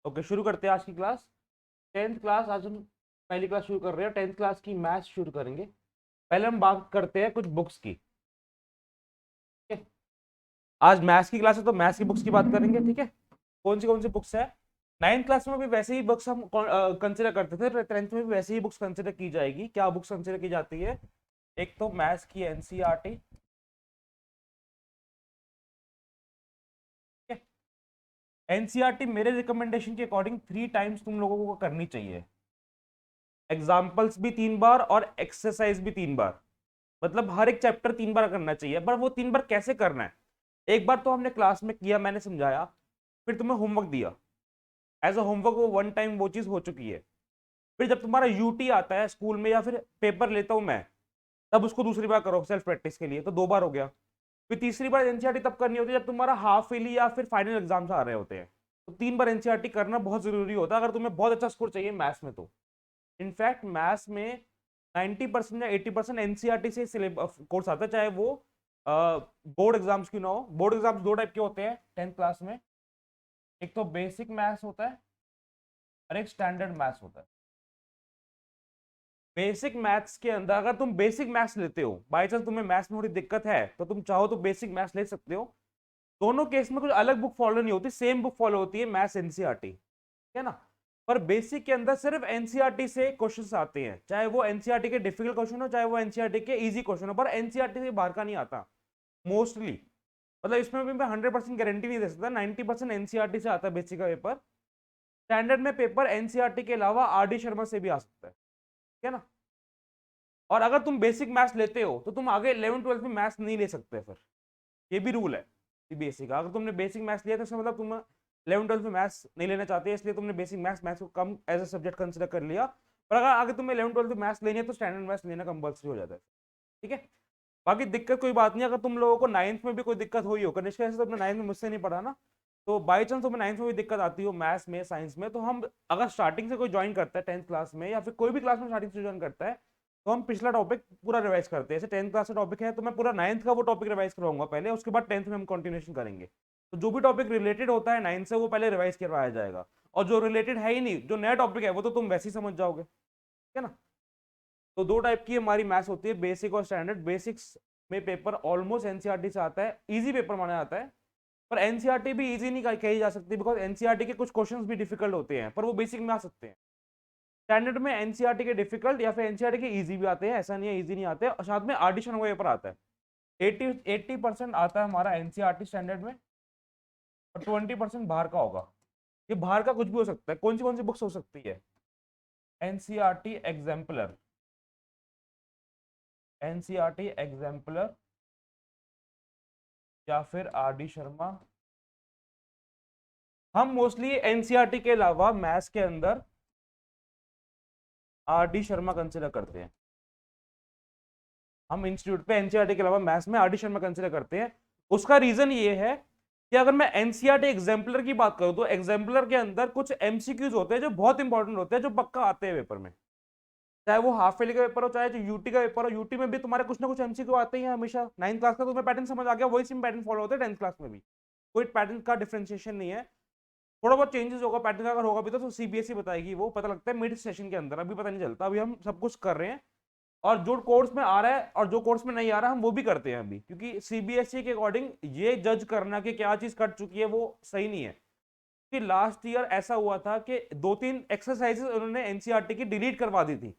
Okay, शुरू करते हैं आज की क्लास। 10th क्लास, आज हम पहली क्लास शुरू कर रहे हैं। 10th क्लास की मैथ्स शुरू करेंगे। पहले हम बात करते हैं कुछ बुक्स की। ठीक है? आज मैथ्स की क्लास है तो मैथ्स की बुक्स की बात करेंगे। ठीक है, कौन सी बुक्स है? 9th क्लास में भी वैसे ही बुक्स हम कंसिडर करते थे, 10th में भी वैसे ही बुक्स कंसिडर की जाएगी। क्या बुक्स कंसिडर की जाती है? एक तो मैथ्स की एनसीईआरटी। एनसीईआरटी मेरे रिकमेंडेशन के अकॉर्डिंग 3 टाइम्स तुम लोगों को करनी चाहिए। एग्जाम्पल्स भी 3 बार और एक्सरसाइज भी 3 बार। मतलब हर एक चैप्टर 3 बार करना चाहिए। पर वो 3 बार कैसे करना है? एक बार तो हमने क्लास में किया, मैंने समझाया, फिर तुम्हें होमवर्क दिया। एज अ होमवर्क वो 1 टाइम वो चीज हो चुकी है। फिर जब तुम्हारा यूटी आता है स्कूल में या फिर पेपर लेता हूं मैं, तब उसको दूसरी बार करो सेल्फ प्रैक्टिस के लिए, तो 2 बार हो गया। फिर तीसरी बार एनसीईआरटी तब करनी होती है जब तुम्हारा हाफ ईयरली या फिर फाइनल एग्जाम्स आ रहे होते हैं। तो 3 बार एनसीईआरटी करना बहुत जरूरी होता है अगर तुम्हें बहुत अच्छा स्कोर चाहिए मैथ्स में। तो इनफैक्ट मैथ्स में 90% या 80% एनसीईआरटी से कोर्स आता है, चाहे वो बोर्ड एग्जाम्स क्यों ना हो। बोर्ड एग्जाम्स 2 टाइप के होते हैं 10th क्लास में। एक तो बेसिक मैथ्स होता है और एक स्टैंडर्ड मैथ्स होता है। बेसिक मैथ्स के अंदर अगर तुम बेसिक मैथ्स लेते हो, बाई चांस तुम्हें मैथ्स में थोड़ी दिक्कत है, तो तुम चाहो तो बेसिक मैथ्स ले सकते हो। दोनों केस में कुछ अलग बुक फॉलो नहीं होती, सेम बुक फॉलो होती है, मैथ्स एनसीईआरटी। है ना? पर बेसिक के अंदर सिर्फ एनसीईआरटी से क्वेश्चंस आते हैं, चाहे वो एनसीईआरटी के डिफिकल्ट क्वेश्चन हो चाहे वो एनसीईआरटी के इजी क्वेश्चन हो, पर एनसीईआरटी से बाहर का नहीं आता मोस्टली। मतलब इसमें भी मैं 100% गारंटी नहीं दे सकता। 90% एनसीईआरटी से आता है बेसिक का पेपर। स्टैंडर्ड में पेपर एनसीईआरटी के अलावा आरडी शर्मा से भी आ सकता है। ठीक है ना? और अगर तुम बेसिक मैथ्स लेते हो तो तुम आगे 11th 12th में मैथ्स नहीं ले सकते फिर। ये भी रूल है सीबीएसई का। अगर तुमने बेसिक मैथ्स लिया तो इसका मतलब तुम 11th 12th में मैथ्स नहीं लेना चाहते, इसलिए तुमने बेसिक मैथ्स मैथ्स को कम एज अ सब्जेक्ट कंसिडर कर लिया। पर अगर आगे तुम्हें 11th 12th में मैथ्स लेनी है तो स्टैंडर्ड मैथ्स लेना कंपल्सरी हो जाता है। ठीक है? बाकी दिक्कत कोई बात नहीं। अगर तुम लोगों को 9th में भी कोई दिक्कत हुई हो, कनिष्का ऐसे तो अपने 9th में मुझसे नहीं पढ़ा ना, तो बाई चांस तुम्हें 9th में भी दिक्कत आती हो मैथ्स में साइंस में, तो हम अगर स्टार्टिंग से कोई ज्वाइन करता है 10th क्लास में या फिर कोई भी क्लास में स्टार्टिंग से ज्वाइन करता है, तो हम पिछला टॉपिक पूरा रिवाइज करते हैं। जैसे 10th क्लास का टॉपिक है तो मैं पूरा 9th का वो टॉपिक रिवाइज करवाऊंगा पहले, उसके बाद 10th में हम कंटिन्यूएशन करेंगे। तो जो भी टॉपिक रिलेटेड होता है 9th से वो पहले रिवाइज करवाया जाएगा, और जो रिलेटेड है ही नहीं, जो नया टॉपिक है, वो तो तुम वैसे ही समझ जाओगे। ठीक है ना? तो 2 टाइप की हमारी मैथ्स होती है, बेसिक और स्टैंडर्ड। बेसिक्स में पेपर ऑलमोस्ट एनसीईआरटी से आता है, इजी पेपर माना जाता है। पर एनसीईआरटी भी इजी नहीं कही जा सकती, बिकॉज एनसीईआरटी के कुछ क्वेश्चंस भी डिफिकल्ट होते हैं, पर वो बेसिक में आ सकते हैं। स्टैंडर्ड में एनसीईआरटी के डिफिकल्ट या फिर एनसीईआरटी के इजी भी आते हैं, ऐसा नहीं है इजी नहीं आते, और साथ में आर्टिशन का पेपर आता है। 80% आता है हमारा एनसीईआरटी स्टैंडर्ड में, और 20% बाहर का होगा। ये बाहर का कुछ भी हो सकता है। कौन सी बुक्स हो सकती है? एनसीईआरटी एग्जाम्पलर, एनसीईआरटी एग्जाम्पलर या फिर आर डी शर्मा। हम मोस्टली एनसीईआरटी के अलावा मैथ्स के अंदर आर डी शर्मा कंसिडर करते हैं। हम इंस्टीट्यूट पे एनसीईआरटी के अलावा मैथ्स में आर डी शर्मा कंसिडर करते हैं। उसका रीजन ये है कि अगर मैं एनसीईआरटी एग्जाम्पलर की बात करूं तो एग्जाम्पलर के अंदर कुछ एमसीक्यूज होते हैं जो बहुत इंपॉर्टेंट होते हैं, जो पक्का आते हैं पेपर में। चाहे वो हाफ ईयरली का पेपर हो चाहे जो यूटी का पेपर हो, यूटी में भी तुम्हारे कुछ ना कुछ एमसीक्यू आते ही हैं हमेशा। 9th क्लास का तुम्हें पैटर्न समझ आ गया, वही सेम पैटर्न फॉलो होता है 10th क्लास में भी। कोई पैटर्न का डिफरेंशिएशन नहीं है। थोड़ा बहुत चेंजेस होगा पैटर्न का, अगर होगा भी तो सीबीएसई बताएगी, वो पता लगता है मिड सेशन के अंदर, अभी पता नहीं चलता। अभी हम सब कुछ कर रहे हैं, और जो कोर्स में आ रहा है और जो कोर्स में नहीं आ रहा है हम वो भी करते हैं अभी, क्योंकि सीबीएसई के अकॉर्डिंग ये जज करना कि क्या चीज कट चुकी है वो सही नहीं है। कि लास्ट ईयर ऐसा हुआ था कि 2-3 एक्सरसाइजेस उन्होंने एनसीईआरटी की डिलीट करवा दी थी।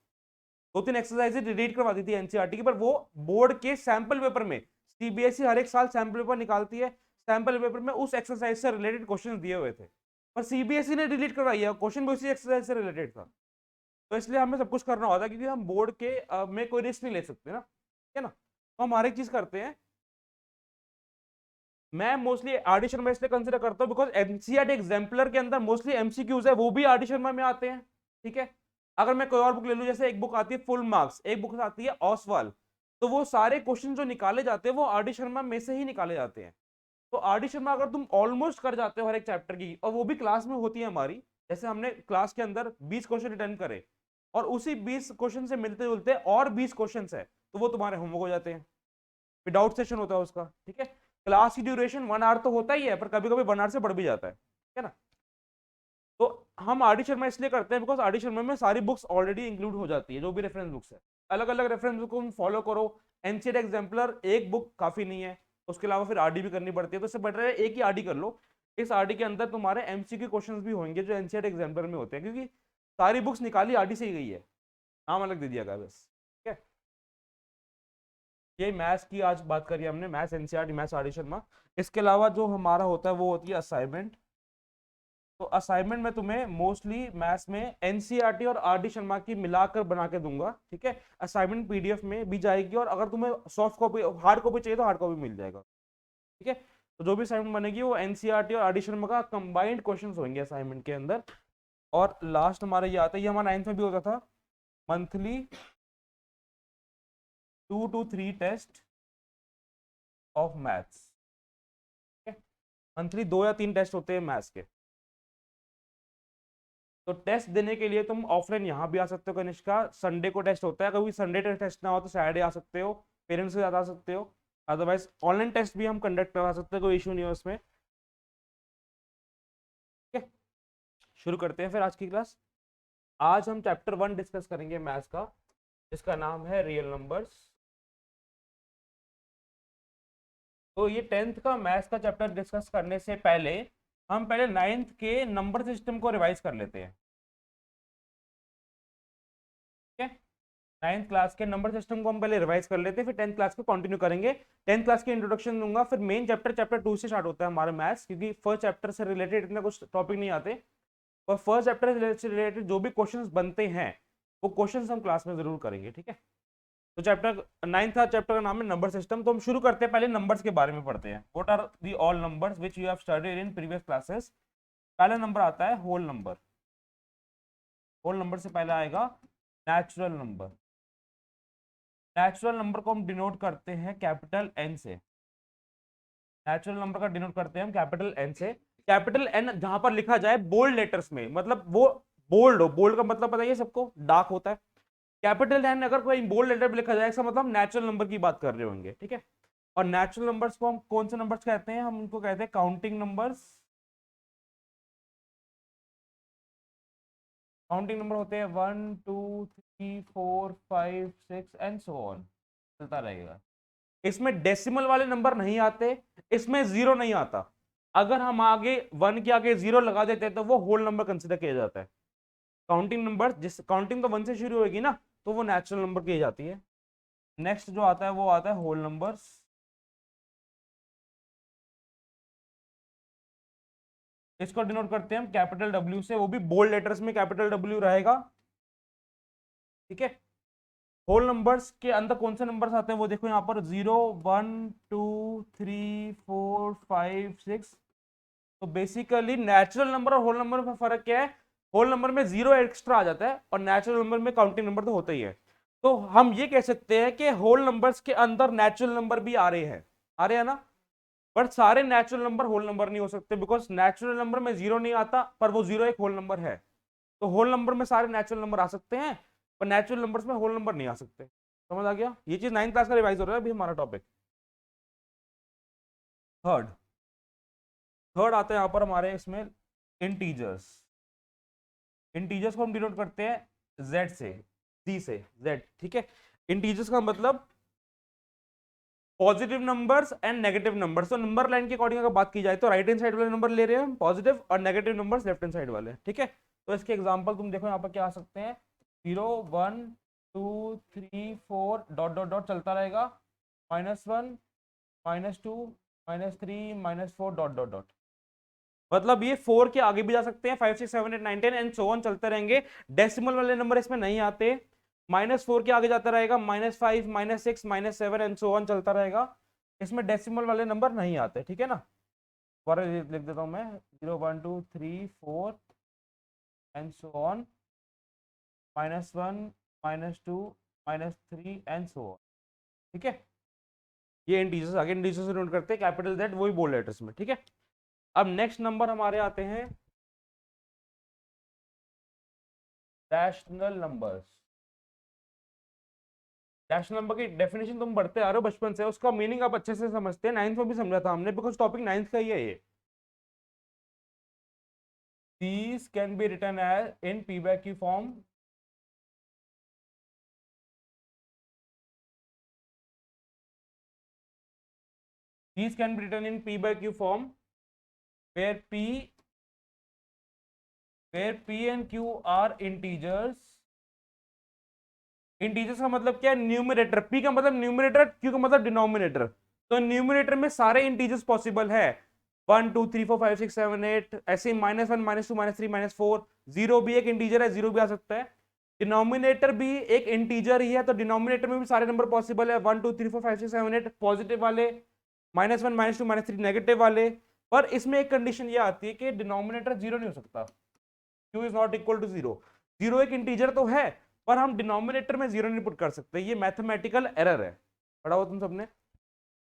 2-3 एक्सरसाइजेस डिलीट करवा दी थी एनसीईआरटी की, पर वो बोर्ड के सैंपल पेपर में, सीबीएसई हर एक साल सैंपल पेपर निकालती है, सैंपल पेपर में उस एक्सरसाइज से रिलेटेड क्वेश्चन दिए हुए थे, पर सीबीएसई ने डिलीट करवाई है, क्वेश्चन भी उसी एक्सरसाइज से रिलेटेड था। तो इसलिए हमें सब कुछ करना होता है, क्योंकि हम बोर्ड के में कोई रिस्क नहीं ले सकते ना। ठीक है ना? तो हम हर एक चीज करते हैं। मैं मोस्टली आरडी शर्मा इसलिए कंसिडर करता हूं बिकॉज एनसीईआरटी एग्जाम्पलर के अंदर मोस्टली एमसीक्यूज है, वो भी आरडी शर्मा में आते हैं। ठीक है? अगर मैं कोई और बुक ले लूं, जैसे एक बुक आती है फुल मार्क्स, एक बुक आती है ऑसवाल, तो वो सारे क्वेश्चन जो निकाले जाते हैं वो आरडी शर्मा में से ही निकाले जाते हैं। तो आरडी शर्मा अगर तुम ऑलमोस्ट कर जाते हो हर एक चैप्टर की, और वो भी क्लास में होती है हमारी, जैसे हमने क्लास के अंदर 20 क्वेश्चन रिटर्न करे और उसी 20 क्वेश्चन से मिलते जुलते और 20 क्वेश्चन है, तो वो तुम्हारे होमवर्क हो जाते हैं। विदाउट सेशन होता है उसका। ठीक है? क्लास की ड्यूरेशन 1 आवर तो होता ही है, पर कभी कभी 1 आवर से बढ़ भी जाता है। ठीक है ना? तो हम आर डी शर्मा इसलिए करते हैं बिकॉज आर डी शर्मा में सारी बुक्स ऑलरेडी इंक्लूड हो जाती है, जो भी रेफरेंस बुक्स है। अलग अलग रेफरेंस बुक को हम फॉलो करो, एनसीईआरटी एग्जाम्पलर एक बुक काफी नहीं है, उसके अलावा फिर आरडी भी करनी पड़ती है, तो इससे बेटर है एक ही आरडी कर लो। इस आरडी के अंदर तुम्हारे एमसीक्यू क्वेश्चंस भी होंगे जो एनसीईआरटी एग्जाम्पलर में होते हैं, क्योंकि सारी बुक्स निकाली आरडी से ही गई है, नाम अलग दे दिया गया बस। ठीक है, ये मैथ्स की आज बात करी हमने, maths NCERT, maths R D Sharma. इसके अलावा जो हमारा होता है वो होती है असाइनमेंट। तो असाइनमेंट में तुम्हें मोस्टली मैथ्स में एनसीईआरटी और आर डी शर्मा की मिलाकर बना के दूंगा। ठीक है, असाइनमेंट पीडीएफ में भी जाएगी, और अगर तुम्हें सॉफ्ट कॉपी हार्ड कॉपी चाहिए तो हार्ड कॉपी मिल जाएगा। ठीक है, तो जो भी असाइनमेंट बनेगी वो एनसीईआरटी और आर डी शर्मा का कंबाइंड क्वेश्चन होंगे असाइनमेंट के अंदर। और लास्ट हमारा ये आता है, ये हमारा 9th में भी होता था, monthly 2 to 3 test of maths. Monthly 2 या 3 टेस्ट होते हैं मैथ्स के। तो टेस्ट देने के लिए तुम ऑफलाइन यहाँ भी आ सकते हो कनिष्का, संडे को टेस्ट होता है, कभी संडे टेस्ट ना हो तो सैटरडे आ सकते हो, पेरेंट्स के साथ आ सकते हो। अदरवाइज ऑनलाइन टेस्ट भी हम कंडक्ट करवा सकते हैं, कोई इशू नहीं है उसमें। ठीक है, शुरू करते हैं फिर आज की क्लास। आज हम चैप्टर 1 डिस्कस करेंगे मैथ्स का, जिसका नाम है रियल नंबर्स। तो ये 10th का मैथ्स का चैप्टर डिस्कस करने से पहले हम पहले 9th के नंबर सिस्टम को रिवाइज कर लेते हैं। ठीक है, 9th क्लास के नंबर सिस्टम को हम पहले रिवाइज कर लेते हैं, फिर 10th क्लास को कंटिन्यू करेंगे। 10th क्लास की इंट्रोडक्शन दूंगा, फिर मेन चैप्टर 2 से स्टार्ट होता है हमारा मैथ्स, क्योंकि फर्स्ट चैप्टर से रिलेटेड इतना कुछ टॉपिक नहीं आते, और फर्स्ट चैप्टर से रिलेटेड जो भी क्वेश्चंस बनते हैं वो क्वेश्चंस हम क्लास में जरूर करेंगे। ठीक है, तो चैप्टर 9 था, चैप्टर का नाम है नंबर सिस्टम। तो हम शुरू करते हैं, पहले नंबर्स के बारे में पढ़ते हैं। What are the all numbers which you have studied in previous classes. पहला नंबर आता है होल नंबर। होल नंबर से पहले आएगा नेचुरल नंबर। नेचुरल नंबर को हम डिनोट करते हैं कैपिटल एन से। नेचुरल नंबर का डिनोट करते हैं हम कैपिटल एन से। कैपिटल एन जहां पर लिखा जाए बोल्ड लेटर्स में, मतलब वो बोल्ड हो, बोल्ड का मतलब पता है सबको, डार्क होता है। कैपिटल एन अगर कोई बोल्ड लेटर में लिखा जाए, इसका मतलब नेचुरल नंबर की बात कर रहे होंगे। ठीक है, और नेचुरल नंबर्स को हम कौन से नंबर्स कहते हैं, हम उनको कहते हैं काउंटिंग नंबर्स। काउंटिंग नंबर होते हैं 1 2 3 4 5 6 एंड सो ऑन, चलता रहेगा। इसमें डेसिमल वाले नंबर नहीं आते, इसमें जीरो नहीं आता। अगर हम आगे 1 के आगे 0 लगा देते हैं तो वो होल नंबर कंसिडर किया जाता है। काउंटिंग नंबर, जिस काउंटिंग तो 1 से शुरू होगी ना, तो वो नेचुरल नंबर की जाती है। नेक्स्ट जो आता है वो आता है होल नंबर्स। इसको डिनोट करते हैं हम कैपिटल डब्ल्यू से, वो भी बोल्ड लेटर्स में कैपिटल डब्ल्यू रहेगा। ठीक है, होल नंबर्स के अंदर कौन से नंबर्स आते हैं वो देखो यहाँ पर, 0 1 2 3 4 5 6। तो बेसिकली नेचुरल नंबर और होल नंबर में फर्क क्या है, होल नंबर में 0 एक्स्ट्रा आ जाता है, और नेचुरल नंबर में काउंटिंग नंबर तो होता ही है। तो हम ये कह सकते हैं कि होल नंबर्स के अंदर नेचुरल नंबर भी आ रहे हैं, आ रहे हैं ना। बट सारे नेचुरल नंबर होल नंबर नहीं हो सकते, बिकॉज नेचुरल नंबर में 0 नहीं आता, पर वो 0 एक होल नंबर है। तो होल नंबर में सारे नेचुरल नंबर आ सकते हैं, पर नेचुरल नंबर्स में होल नंबर नहीं आ सकते। समझ आ गया, ये चीज 9th क्लास का रिवाइज हो रहा है अभी हमारा टॉपिक। थर्ड थर्ड आता है यहाँ पर हमारे इसमें इंटीजर्स। इंटीजर्स को हम डिनोट करते हैं जेड से, डी से, जेड। ठीक है, इंटीजर्स का मतलब positive numbers and negative numbers. तो नंबर लाइन के अकॉर्डिंग अगर बात की जाए तो राइट हैंड साइड वाले नंबर ले रहे हैं हम पॉजिटिव, और negative numbers left hand side वाले। ठीक है, तो इसके एग्जांपल तुम देखो यहाँ पर क्या आ सकते हैं, 0 1 2 3 4 डॉट डॉट डॉट चलता रहेगा, -1 -2 -3 -4 डॉट डॉट डॉट। मतलब ये 4 के आगे भी जा सकते हैं, 5 6 7 8 9 10 एंड सो ऑन चलते रहेंगे। डेसिमल वाले नंबर इसमें नहीं आते। -4 के आगे जाता रहेगा, -5 -6 -7 एंड सो ऑन चलता रहेगा। इसमें डेसिमल वाले नंबर नहीं आते। ठीक है ना, लिख देता हूं मैं, 0 1 2 3 4 and so on, -1 -2 -3 and so on. ठीक है, ये इंटीजर्स आगे, इंटीजर्स से नोट करते हैं कैपिटल जेड, वही बोल्ड लेटर्स में। ठीक है, अब नेक्स्ट नंबर हमारे आते हैं रैशनल नंबर्स। रैशनल नंबर की डेफिनेशन तुम पढ़ते आ रहे हो बचपन से, उसका मीनिंग आप अच्छे से समझते हैं, 9th में भी समझा था हमने, बिकॉज टॉपिक 9th का ही है ये। these can be written as in p by q form. These can be written in p by q form where p and q are integers. Integers का मतलब क्या है? न्यूमरेटर. p का मतलब numerator, q का मतलब डिनोमिनेटर. तो numerator में सारे इंटीजर्स पॉसिबल है, 1 2 3 4 5 6 7 8, ऐसे -1 -2 -3 -4. जीरो भी एक इंटीजर है, जीरो भी आ सकता है. डिनोमिनेटर भी एक इंटीजर ही है, तो डिनोमिनेटर में भी सारे नंबर पॉसिबल है, 1 2 3 4 5 6 7 8 पॉजिटिव वाले, -1 -2 -3 नेगेटिव वाले. पर इसमें एक कंडीशन ये आती है कि डिनोमिनेटर जीरो नहीं हो सकता. q is not equal to zero. Zero एक इंटीजर तो है, पर हम डिनोमिनेटर में जीरो नहीं पुट कर सकते. ये मैथमेटिकल एरर है. पढ़ा हो तुम सबने?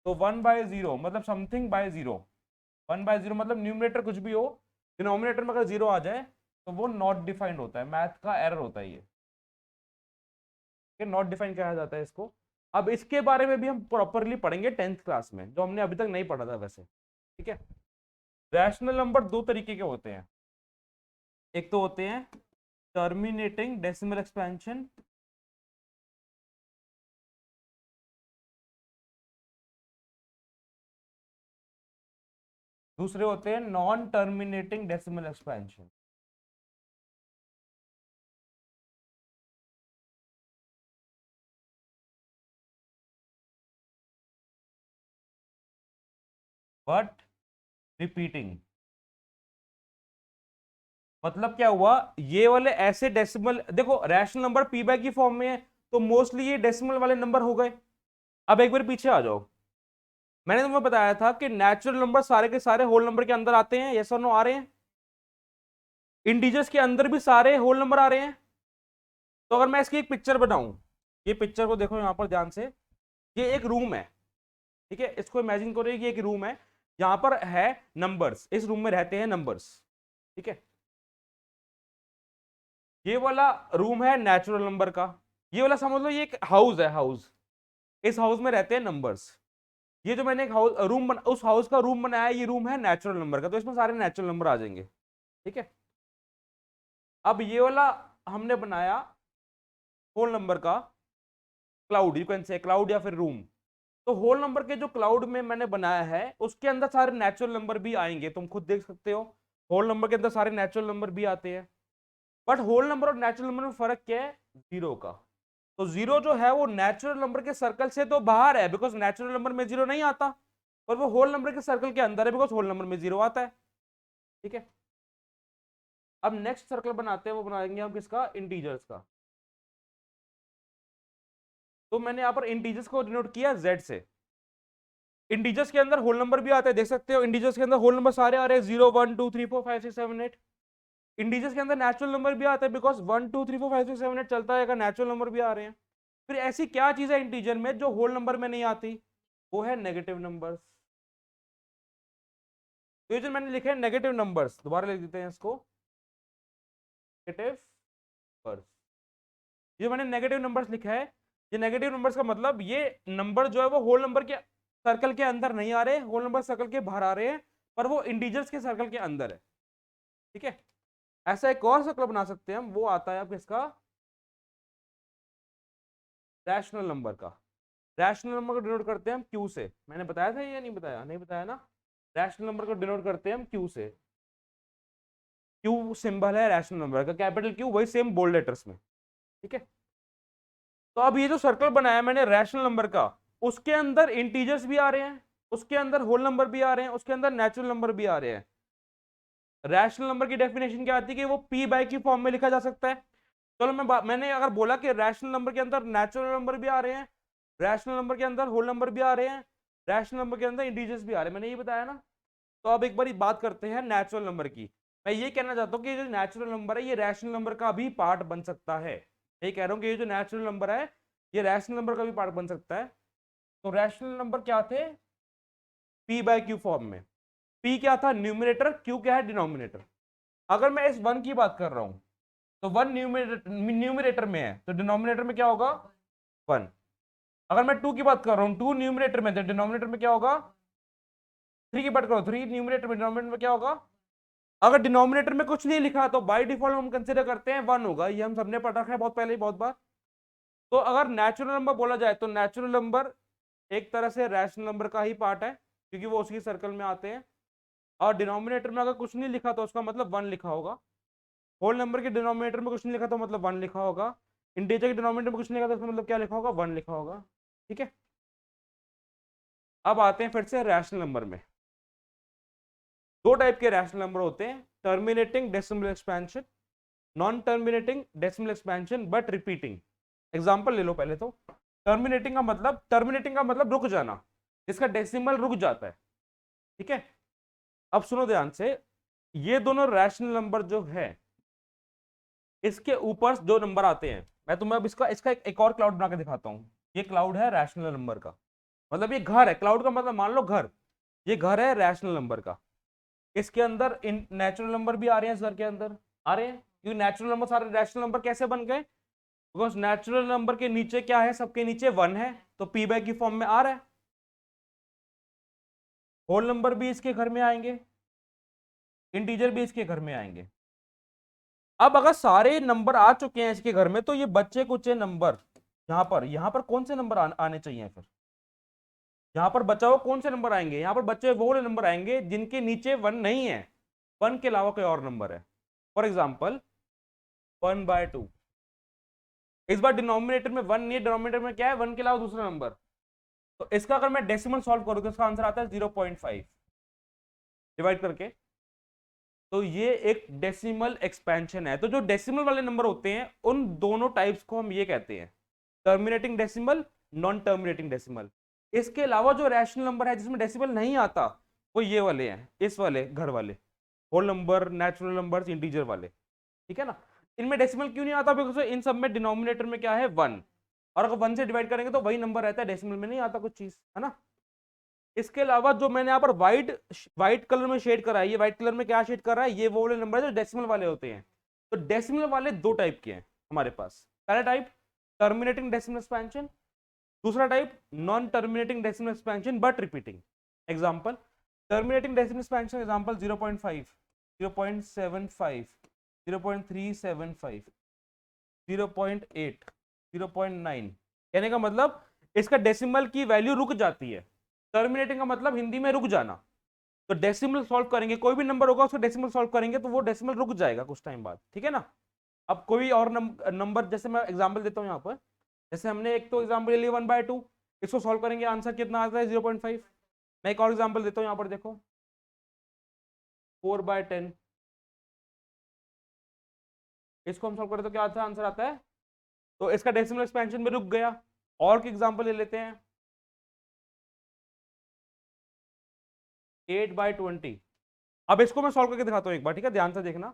तो 1/0 मतलब समथिंग बाय जीरो. 1/0 मतलब न्यूमरेटर कुछ भी हो, डिनोमिनेटर में अगर जीरो आ जाए तो वो नॉट डिफाइंड होता है. मैथ का एरर होता है ये, नॉट डिफाइंड कहा जाता है इसको. अब इसके बारे में भी हम प्रॉपरली पढ़ेंगे 10th क्लास में, जो हमने अभी तक नहीं पढ़ा था वैसे. ठीक है. रैशनल नंबर दो तरीके के होते हैं. एक तो होते हैं टर्मिनेटिंग डेसिमल एक्सपेंशन, दूसरे होते हैं non terminating decimal expansion. But repeating. मतलब क्या हुआ, ये वाले ऐसे डेसिमल, देखो रैशनल नंबर पी बाय की फॉर्म में है, तो मोस्टली ये डेसिमल वाले नंबर हो गए. अब एक बार पीछे आ जाओ. मैंने तुम्हें बताया था कि नेचुरल नंबर सारे के सारे होल नंबर के अंदर आते हैं, यस और नो आ रहे हैं. इंटीजर्स के अंदर भी सारे होल नंबर आ रहे हैं. तो अगर मैं इसकी एक पिक्चर बनाऊं, ये पिक्चर को देखो यहां पर ध्यान से. ये एक रूम है, ठीक है. इसको इमेजिन करो कि एक रूम है, यहां पर है नंबर्स, इस रूम में रहते हैं नंबर्स. ठीक है. ये वाला रूम है नेचुरल नंबर का. ये वाला समझ लो ये एक हाउस है, हाउस. इस हाउस में रहते हैं नंबर्स. ये जो मैंने एक हाउस रूम उस हाउस का रूम बनाया है, ये रूम है नेचुरल नंबर का, तो इसमें सारे नेचुरल नंबर आ जाएंगे. ठीक है. अब ये वाला हमने बनाया होल नंबर का cloud, you can say cloud या फिर रूम. तो होल नंबर के जो क्लाउड में मैंने बनाया है उसके अंदर सारे नेचुरल नंबर भी आएंगे, तुम खुद देख सकते हो. होल नंबर के अंदर सारे नेचुरल नंबर भी आते हैं. बट होल नंबर और नेचुरल नंबर में फर्क क्या है? जीरो का. तो जीरो जो है वो नेचुरल नंबर के सर्कल से तो बाहर है, बिकॉज नेचुरल नंबर में जीरो नहीं आता. और वो होल नंबर के सर्कल के अंदर है, बिकॉज होल नंबर में जीरो आता है. ठीक है. अब नेक्स्ट सर्कल बनाते हैं, वो बनाएंगे हम किसका? इंटीजर्स का. तो मैंने यहां पर इंटीजर्स को डिनोट किया जेड से. इंटीजर्स के अंदर होल नंबर भी आते हैं, देख सकते हो. इंटीजर्स के अंदर होल नंबर सारे आ रहे हैं, 0 1 2 3 4 5 6 7 8. इंटीजर्स के अंदर नेचुरल नंबर भी आते हैं, बिकॉज 1 2 3 4 5 6 7 8 चलता है, नेचुरल नंबर भी आ रहे हैं. फिर ऐसी क्या चीज है इंटीजर में जो होल नंबर में नहीं आती? वो है नेगेटिव नंबर्स. तो ये जो मैंने लिखे हैं नेगेटिव नंबर्स, दोबारा लिख देते हैं इसको. नेगेटिव नंबर्स, ये मैंने नेगेटिव नंबर्स लिखा है. ये नेगेटिव नंबर्स का मतलब ये नंबर जो है वो होल नंबर के सर्कल के अंदर नहीं आ रहे, होल नंबर सर्कल के बाहर आ रहे हैं, पर वो इंटीजर्स के सर्कल के अंदर है. ठीक है. ऐसा एक और सर्कल बना सकते हैं हम, वो आता है अब किसका? रैशनल नंबर का. रैशनल नंबर को डिनोट करते हैं हम क्यू से. मैंने बताया था या नहीं बताया? नहीं बताया ना. रैशनल नंबर को डिनोट करते हैं हम क्यू से. क्यू सिंबल है रैशनल नंबर का, कैपिटल क्यू, वही सेम बोल्ड लेटर्स में. ठीक है. तो अब ये जो सर्कल बनाया मैंने रैशनल नंबर का, उसके अंदर इंटीजर्स भी आ रहे हैं, उसके अंदर होल नंबर भी आ रहे हैं, उसके अंदर नेचुरल नंबर भी आ रहे हैं. रैशनल नंबर की डेफिनेशन क्या आती है कि वो पी बाय क्यू फॉर्म में लिखा जा सकता है. चलो मैंने अगर बोला कि रैशनल नंबर के अंदर नेचुरल नंबर भी आ रहे हैं, रैशनल नंबर के अंदर होल नंबर भी आ रहे हैं, रैशनल नंबर के अंदर इंटीजर्स भी आ रहे हैं, मैंने ये बताया ना. तो अब एक बार बात करते हैं नेचुरल नंबर की. मैं ये कहना चाहता हूँ कि जो नेचुरल नंबर है ये रैशनल नंबर का भी पार्ट बन सकता है. ये कह रहा हूँ कि ये जो नेचुरल नंबर है ये रैशनल नंबर का भी पार्ट बन सकता है. तो रैशनल नंबर क्या थे? पी बाय क्यू फॉर्म में. पी क्या था? न्यूमिनेटर. क्यू क्या है? डिनोमिनेटर. अगर मैं इस वन की बात कर रहा हूं तो वन न्यूमिनेटर में है, तो डिनोमिनेटर में क्या होगा? वन. अगर मैं टू की बात कर रहा हूं, टू न्यूमिनेटर में, तो डिनोमिनेटर में क्या होगा? थ्री की बात करो, थ्री न्यूमिनेटर में, डिनोमिनेटर में क्या होगा? अगर डिनोमिनेटर में कुछ नहीं लिखा तो बाय डिफॉल्ट हम कंसिडर करते हैं 1 होगा, ये हम सबने पढ़ रखा है बहुत पहले ही बहुत बार। तो अगर नेचुरल नंबर बोला जाए तो नेचुरल नंबर एक तरह से रैशनल नंबर का ही पार्ट है, क्योंकि वो उसी सर्कल में आते हैं। और डिनोमिनेटर में अगर कुछ नहीं लिखा तो उसका मतलब 1 लिखा होगा। होल नंबर के डिनोमिनेटर में कुछ नहीं लिखा तो मतलब 1 लिखा होगा। इंटीजर के डिनोमिनेटर में कुछ नहीं लिखा तो उसका मतलब क्या लिखा होगा, 1 लिखा होगा। ठीक है, अब आते हैं फिर से रैशनल नंबर में। दो टाइप के रैशनल नंबर होते हैं, terminating decimal expansion, non terminating decimal expansion but repeating. Example ले लो पहले तो। टर्मिनेटिंग का मतलब रुक जाना, जिसका डेसिमल रुक जाता है। ठीक है, अब सुनो ध्यान से, ये दोनों रैशनल नंबर जो है, इसके ऊपर जो नंबर आते हैं, मैं तुम्हें अब इसका एक और क्लाउड बना के दिखाता हूं। ये क्लाउड है रैशनल नंबर का, मतलब ये घर है। क्लाउड का मतलब मान लो घर, ये घर है रैशनल नंबर का। इसके अंदर इन नेचुरल नंबर भी आ रहे हैं, इस घर के अंदर आ रहे हैं, क्योंकि नेचुरल नंबर सारे रैशनल नंबर कैसे बन गए, बिकॉज नेचुरल नंबर के नीचे क्या है, सबके नीचे 1 है, तो पी बाय की फॉर्म में आ रहा है। होल नंबर भी इसके घर में आएंगे, इंटीजर भी इसके घर में आएंगे। अब अगर सारे नंबर आ चुके हैं इसके घर में, तो ये बच्चे कुछ नंबर यहां पर कौन से नंबर आने चाहिए फिर, यहां पर बचा हुआ कौन से नंबर आएंगे, यहां पर बच्चे वो वाले नंबर आएंगे जिनके नीचे 1 नहीं है, 1 के अलावा कोई और नंबर है। For example 1/2। इस बार डिनोमिनेटर में 1 नहीं है, डिनोमिनेटर में क्या है, 1 के अलावा दूसरा नंबर। तो इसका अगर मैं डेसिमल सॉल्व करूं तो इसका आंसर आता है 0.5 डिवाइड करके। तो ये एक डेसिमल एक्सपेंशन है। तो जो डेसिमल वाले नंबर होते हैं उन दोनों टाइप्स को हम ये कहते हैं, terminating decimal, non terminating decimal. इसके अलावा जो रैशनल नंबर है जिसमें डेसिमल नहीं आता, वो ये वाले हैं, इस वाले घर वाले, whole number, natural numbers, integer वाले। ठीक है ना, इनमें डेसिमल क्यों नहीं आता, बिकॉज इन सब में डिनोमिनेटर में क्या है, 1, और अगर 1 से डिवाइड करेंगे तो वही नंबर रहता है, डेसिमल में नहीं आता कुछ चीज, है ना। इसके अलावा जो मैंने यहाँ पर व्हाइट व्हाइट कलर में शेड करा है, ये व्हाइट कलर में क्या शेड कर रहा है, ये वो वाले नंबर है जो डेसिमल वाले होते हैं। तो डेसिमल वाले दो टाइप के हैं हमारे पास। पहला टाइप टर्मिनेटिंग डेसिमल एक्सपेंशन, दूसरा type non terminating decimal expansion but repeating. Example terminating decimal expansion, example 0.5, 0.75, 0.375, 0.8, 0.9। कहने का मतलब इसका डेसिमल की वैल्यू रुक जाती है। टर्मिनेटिंग का मतलब हिंदी में रुक जाना। तो डेसिमल सॉल्व करेंगे, कोई भी नंबर होगा उसका डेसिमल सॉल्व करेंगे तो वो डेसिमल रुक जाएगा कुछ टाइम बाद। ठीक है ना। अब कोई और नंबर, जैसे मैं एग्जांपल देता हूं यहाँ पर, जैसे हमने एक तो एग्जांपल ले लिया 1/2, इसको सॉल्व करेंगे आंसर कितना आता है, 0.5। मैं एक और एग्जांपल देता हूं यहाँ पर, देखो 4/10, इसको हम सॉल्व करें तो क्या आता है, आंसर आता है, तो इसका डेसिमल एक्सपेंशन में रुक गया। और की एग्जांपल ले लेते हैं 8/20। अब इसको मैं सॉल्व करके दिखाता हूँ एक बार, ठीक है, ध्यान से देखना।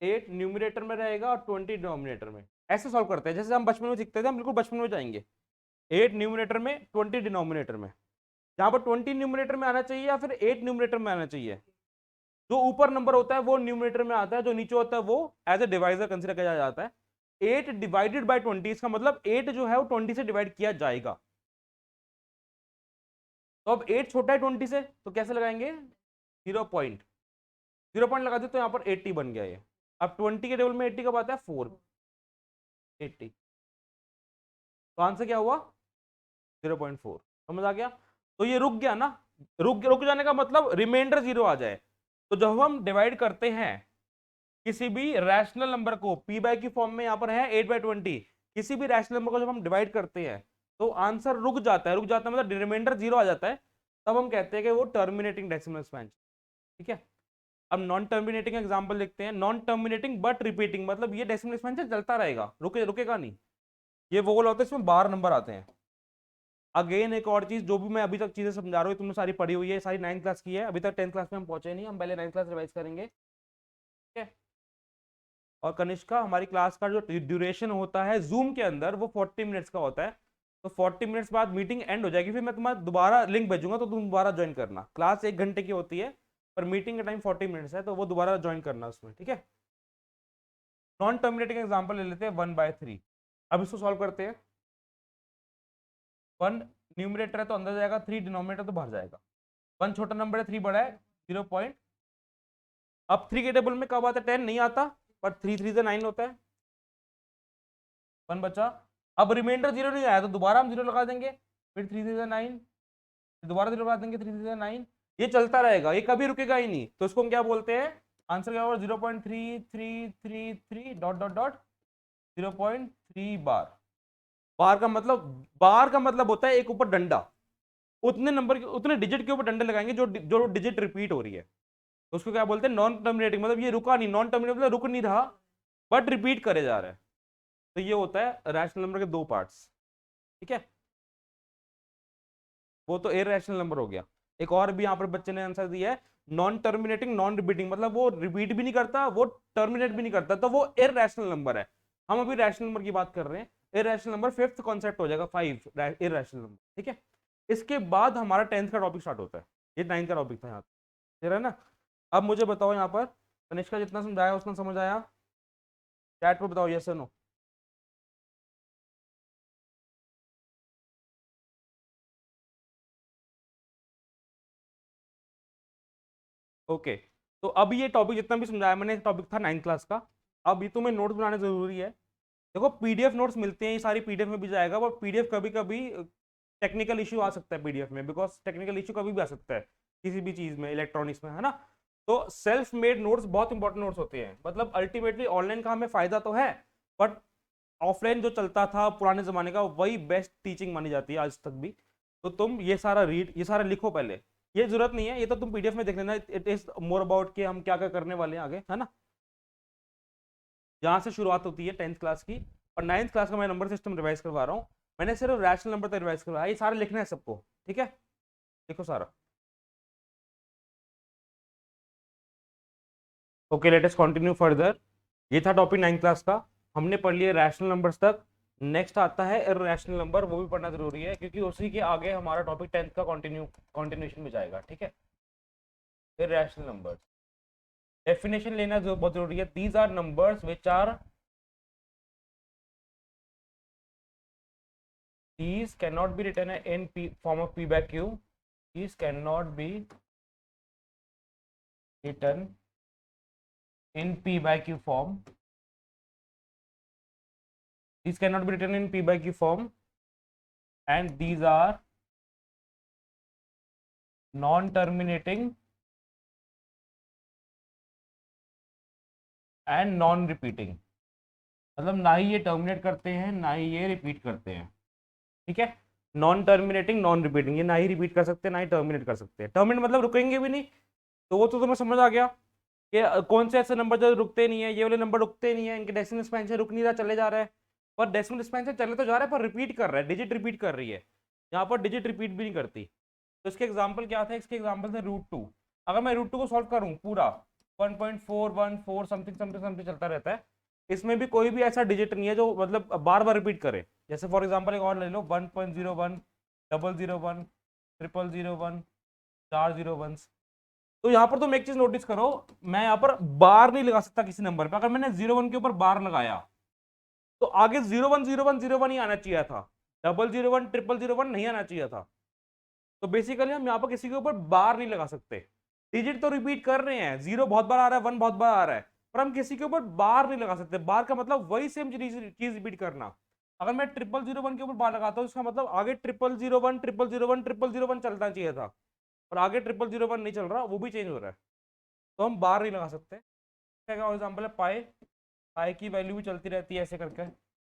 8 न्यूमिनेटर में रहेगा और 20 डिनोमिनेटर में। ऐसे सॉल्व करते हैं जैसे हम बचपन में सीखते थे, हम बिल्कुल बचपन में जाएंगे। 8 न्यूमिनेटर में, 20 डिनोमिनेटर में। जहां पर 20 न्यूमिनेटर में आना चाहिए या फिर 8 न्यूमिनेटर में आना चाहिए, जो ऊपर नंबर होता है वो न्यूमिनेटर में आता है, जो नीचे होता है वो एज ए डिवाइजर कंसिडर किया जाता है। 8 डिवाइडेड बाई 20, इसका मतलब 8 जो है वो 20 से डिवाइड किया जाएगा। तो अब 8 छोटा है 20 से, तो कैसे लगाएंगे, 0 पॉइंट लगा दे तो यहाँ पर 80 बन गया ये। अब 20 के टेबल में 80 कब आता है, 480। तो आंसर क्या हुआ, 0.4। समझ आ गया। तो ये रुक गया ना, रुक जाने का मतलब रिमाइंडर 0 आ जाए। तो जब हम डिवाइड करते हैं किसी भी रैशनल नंबर को, पी बाय की फॉर्म में यहाँ पर है 8/20, किसी भी रैशनल नंबर को जब हम डिवाइड करते हैं तो आंसर रुक जाता है, मतलब रिमाइंडर 0 आ जाता है, तब हम कहते हैं कि वो टर्मिनेटिंग डेसिमल एक्सपेंशन। ठीक है, अब नॉन टर्मिनेटिंग एग्जांपल लिखते हैं। नॉन टर्मिनेटिंग बट रिपीटिंग, मतलब ये डेसिमल एक्सपेंशन चलता रहेगा, रुकेगा नहीं। ये वो होता है इसमें 12 नंबर आते हैं। अगेन एक और चीज, जो भी मैं अभी तक चीजें समझा रहा हूँ तुमने सारी पढ़ी हुई है, सारी 9th क्लास की है, अभी तक 10th क्लास में हम पहुंचे नहीं, हम पहले 9th क्लास रिवाइज करेंगे। ठीक है, और कनिष्का, हमारी क्लास का जो ड्यूरेशन होता है जूम के अंदर वो 40 मिनट्स का होता है। तो 40 मिनट्स बाद मीटिंग एंड हो जाएगी, फिर मैं तुम्हारा दोबारा लिंक भेजूंगा तो तुम दोबारा ज्वाइन करना। क्लास 1 घंटे की होती है, पर मीटिंग का टाइम 40 मिनट्स है, तो वो दोबारा ज्वाइन करना उसमें। ठीक है, नॉन टर्मिनेटिंग एग्जाम्पल ले लेते हैं 1/3। अब इसको सॉल्व करते हैं। 1 न्यूमिनेटर है तो अंदर जाएगा, 3 डिनोमिनेटर तो बाहर जाएगा। 1 छोटा नंबर है, 3 बड़ा है, 0.5। अब 3 के टेबल में कब आता है 10 नहीं आता, पर 3 3 से 9 होता है, 1 बचा। अब रिमाइंडर 0 नहीं आया तो दोबारा हम 0 लगा देंगे, फिर 3 3 से 9, दोबारा 0 लगा देंगे, 3 3 से 9, ये चलता रहेगा, ये कभी रुकेगा ही नहीं। तो इसको हम क्या बोलते हैं, आंसर क्या होगा 0.3333 डॉट डॉट डॉट 0.3 बार। बार का मतलब होता है एक ऊपर डंडा, उतने नंबर के उतने डिजिट के ऊपर डंडे लगाएंगे जो जो डिजिट रिपीट हो रही है, तो उसको क्या बोलते हैं नॉन टर्मिनेटिंग, मतलब ये रुका नहीं, नॉन टर्मिनेटिंग मतलब रुक नहीं रहा बट रिपीट करे जा रहा है। तो ये होता है रैशनल नंबर के दो पार्ट्स, ठीक है। वो तो इरैशनल नंबर हो गया। एक और भी यहाँ पर बच्चे ने आंसर दिया है, नॉन टर्मिनेटिंग नॉन रिपीटिंग, मतलब वो रिपीट भी नहीं करता, वो टर्मिनेट भी नहीं करता, तो वो इरैशनल नंबर है। हम अभी रैशनल नंबर की बात कर रहे हैं। इरैशनल नंबर फिफ्थ कॉन्सेप्ट हो जाएगा, 5 इरैशनल नंबर, ठीक है। इसके बाद हमारा 10th का टॉपिक स्टार्ट होता है, ये 9th का टॉपिक था यहाँ, ठीक है ना। अब मुझे बताओ यहाँ पर तनिष्का जितना समझाया उतना समझ आया, चैट पर बताओ यस या नो। ओके, तो अब ये टॉपिक जितना भी समझाया मैंने टॉपिक था 9th क्लास का। अब ये तुम्हें नोट्स बनाने जरूरी है। देखो पीडीएफ नोट्स मिलते हैं, ये सारी पीडीएफ में भी जाएगा, पर पीडीएफ कभी कभी टेक्निकल इशू आ सकता है पीडीएफ में, बिकॉज टेक्निकल इशू कभी भी आ सकता है किसी भी चीज में, इलेक्ट्रॉनिक्स में, है ना। तो सेल्फ मेड नोट्स बहुत इंपॉर्टेंट नोट्स होते हैं, मतलब अल्टीमेटली ऑनलाइन का हमें फायदा तो है, बट ऑफलाइन जो चलता था पुराने जमाने का वही बेस्ट टीचिंग मानी जाती है आज तक भी। तो तुम ये सारा रीड, ये सारा लिखो पहले, ये जरूरत नहीं है, ये तो तुम पीडीएफ में देख लेना, इट इज मोर अबाउट कि हम क्या क्या करने वाले हैं आगे, है ना। यहाँ से शुरुआत होती है 10th क्लास की, और 9th क्लास का मैं नंबर सिस्टम रिवाइज करवा रहा हूँ। मैंने सिर्फ रैशनल नंबर तक रिवाइज करवाया, ये सारा लिखना है सबको, ठीक है। लिखो सारा। Okay let us continue further. ये था टॉपिक 9th क्लास का, हमने पढ़ लिया रैशनल नंबर्स तक। नेक्स्ट आता है इरैशनल नंबर, वो भी पढ़ना जरूरी है क्योंकि उसी के आगे हमारा टॉपिक 10th का कंटिन्यूएशन में जाएगा, ठीक है। इरैशनल नंबर्स डेफिनेशन लेना जो बहुत जरूरी है, these are numbers which are, these cannot be written in form of p by q, these cannot be written in p by q form, these cannot be written in p by q form, and these are non terminating and non repeating, मतलब ना ही ये terminate करते हैं ना ही ये repeat करते हैं, ठीक है। नॉन टर्मिनेटिंग नॉन रिपीटिंग, ये ना ही रिपीट कर सकते हैं ना ही टर्मिनेट कर सकते हैं, टर्मिनेट मतलब रुकेंगे भी नहीं, तो वो तो तुम्हें समझ आ गया कि कौन से ऐसे नंबर जो रुकते नहीं है, ये वाले नंबर रुकते नहीं है, इनके डेसिमल एक्सपेंशन रुक नहीं रहा, चले जा रहा है, पर डेसिमल एक्सपेंशन चले तो जा रहा है पर रिपीट कर रहा है, डिजिट रिपीट कर रही है, यहाँ पर डिजिट रिपीट भी नहीं करती। तो इसके एग्जाम्पल क्या थे, इसके एग्जाम्पल थे √2। अगर मैं √2 को सॉल्व करूँ पूरा 1.414 समथिंग समथिंग समथिंग चलता रहता है, इसमें भी कोई भी ऐसा डिजिट नहीं है जो मतलब बार बार रिपीट करे। जैसे फॉर एग्जाम्पल एक और ले लो 1.01 001 0001 401। तो यहाँ पर तुम एक चीज नोटिस करो, मैं यहाँ पर बार नहीं लगा सकता किसी नंबर पे, अगर मैंने 01 के ऊपर बार लगाया तो आगे 010101 ही आना चाहिए था, 001 0001 नहीं आना चाहिए था। तो बेसिकली हम यहाँ पर किसी के ऊपर बार नहीं लगा सकते, डिजिट तो रिपीट कर रहे हैं, 0 बहुत बार आ रहा है, 1 बहुत बार आ रहा है, पर हम किसी के ऊपर बार नहीं लगा सकते। बार का मतलब वही सेम चीज रिपीट करना। अगर मैं 0001 के ऊपर बार लगाता हूँ इसका मतलब आगे 0001 0001 0001 चलना चाहिए था, और आगे 0001 नहीं चल रहा, वो भी चेंज हो रहा है, तो हम बार नहीं लगा सकते। क्या और एग्जाम्पल है पाई, पाई की वैल्यू भी चलती रहती है ऐसे करके।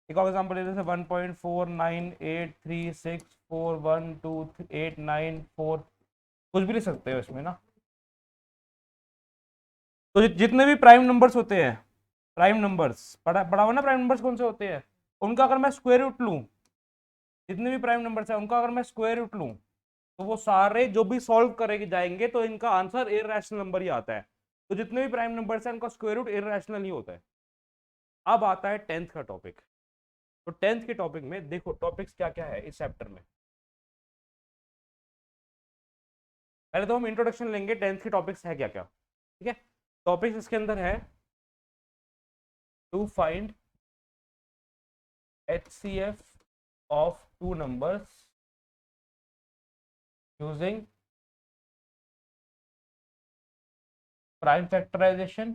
एक और एग्जाम्पल ले जैसे 1.498364128894, कुछ भी लिख सकते हो इसमें ना। तो जितने भी प्राइम नंबर्स होते हैं, प्राइम नंबर्स पढ़ा हुआ ना, प्राइम नंबर्स कौन से होते हैं, उनका अगर मैं स्क्वायर रूट लूँ, जितने भी प्राइम नंबर्स हैं उनका अगर मैं स्क्वायर रूट लूँ, तो वो सारे जो भी सॉल्व करेंगे जाएंगे तो इनका आंसर इरैशनल नंबर ही आता है। तो जितने भी प्राइम नंबर्स हैं उनका स्क्वायर रूट इरैशनल ही होता है। अब आता है 10th का टॉपिक। तो 10th के टॉपिक में देखो टॉपिक्स क्या क्या है इस चैप्टर में। पहले तो हम इंट्रोडक्शन लेंगे 10th के टॉपिक्स है क्या क्या, ठीक है। टॉपिक्स इसके अंदर है to find HCF of two numbers using prime factorisation,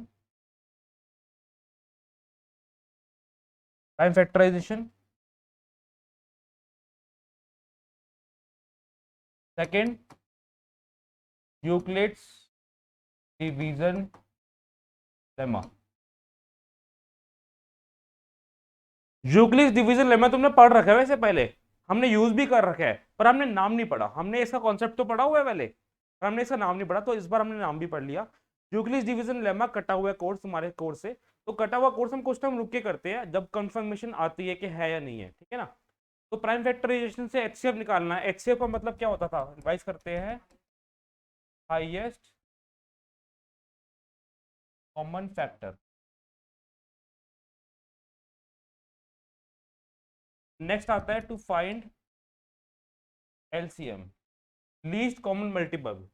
prime factorisation. Second, Euclid's division lemma. Euclid's division lemma तुमने पढ़ रखा है वैसे, पहले हमने यूज भी कर रखा है, पर हमने नाम नहीं पढ़ा। हमने इसका कॉन्सेप्ट तो पढ़ा हुआ है पहले, पर हमने इसका नाम नहीं पढ़ा, तो इस बार हमने नाम भी पढ़ लिया। यूक्लिड्स डिवीजन लेमा कटा हुआ कोर्स तुम्हारे कोर्स से, तो कटा हुआ कोर्स हम कुछ टाइम रुक के करते हैं जब कंफर्मेशन आती है कि है या नहीं है, ठीक है ना। तो प्राइम फैक्टराइजेशन से एचसीएफ निकालना है। एचसीएफ का मतलब क्या होता था, रिवाइज करते हैं, हाईएस्ट कॉमन फैक्टर। नेक्स्ट आता है to find LCM, least common multiple.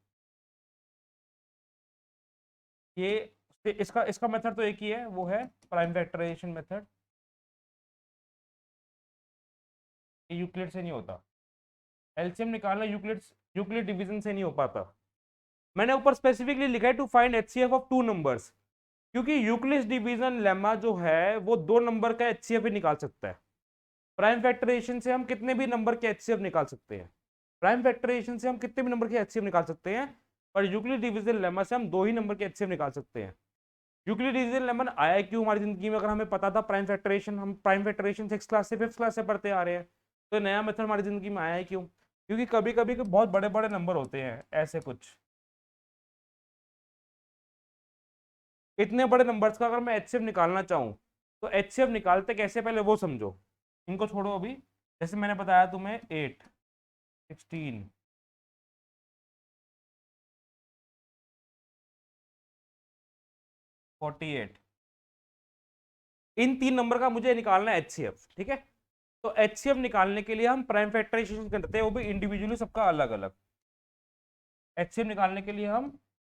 ये इसका इसका मेथड तो एक ही है, वो है प्राइम फैक्टराइजेशन मेथड। ये यूक्लिड से नहीं होता, एलसीएम निकालना यूक्लिड डिवीजन से नहीं हो पाता। मैंने ऊपर स्पेसिफिकली लिखा है to find HCF of two numbers, क्योंकि यूक्लिड डिवीजन लेमा जो है वो दो नंबर का एचसीएफ ही निकाल सकता है। प्राइम फैक्टराइजेशन से हम कितने भी नंबर के एचसीएफ निकाल सकते हैं, प्राइम फैक्टराइजेशन से हम कितने भी नंबर के एचसीएफ निकाल सकते हैं, पर यूक्लिड डिवीजन लेमा से हम दो ही नंबर के एचसीएफ निकाल सकते हैं। यूक्लिड डिवीजन लेमा आया क्यों हमारी जिंदगी में, अगर हमें पता था प्राइम फैक्टराइजेशन, हम प्राइम फैक्टराइजेशन 6th क्लास से 5th क्लास से पढ़ते आ रहे हैं, तो नया मेथड हमारी जिंदगी में आया है क्यों, क्योंकि कभी कभी बहुत बड़े बड़े नंबर होते हैं ऐसे कुछ, इतने बड़े नंबर्स का अगर मैं एचसीएफ निकालना चाहूँ, तो एचसीएफ निकालते कैसे पहले वो समझो। इनको छोड़ो अभी, जैसे मैंने बताया तुम्हें 8, 16, 48, इन तीन नंबर का मुझे निकालना है एचसीएफ, ठीक है। तो एचसीएफ निकालने के लिए हम प्राइम फैक्टराइजेशन करते हैं, वो भी इंडिविजुअली सबका अलग अलग। एचसीएफ निकालने के लिए हम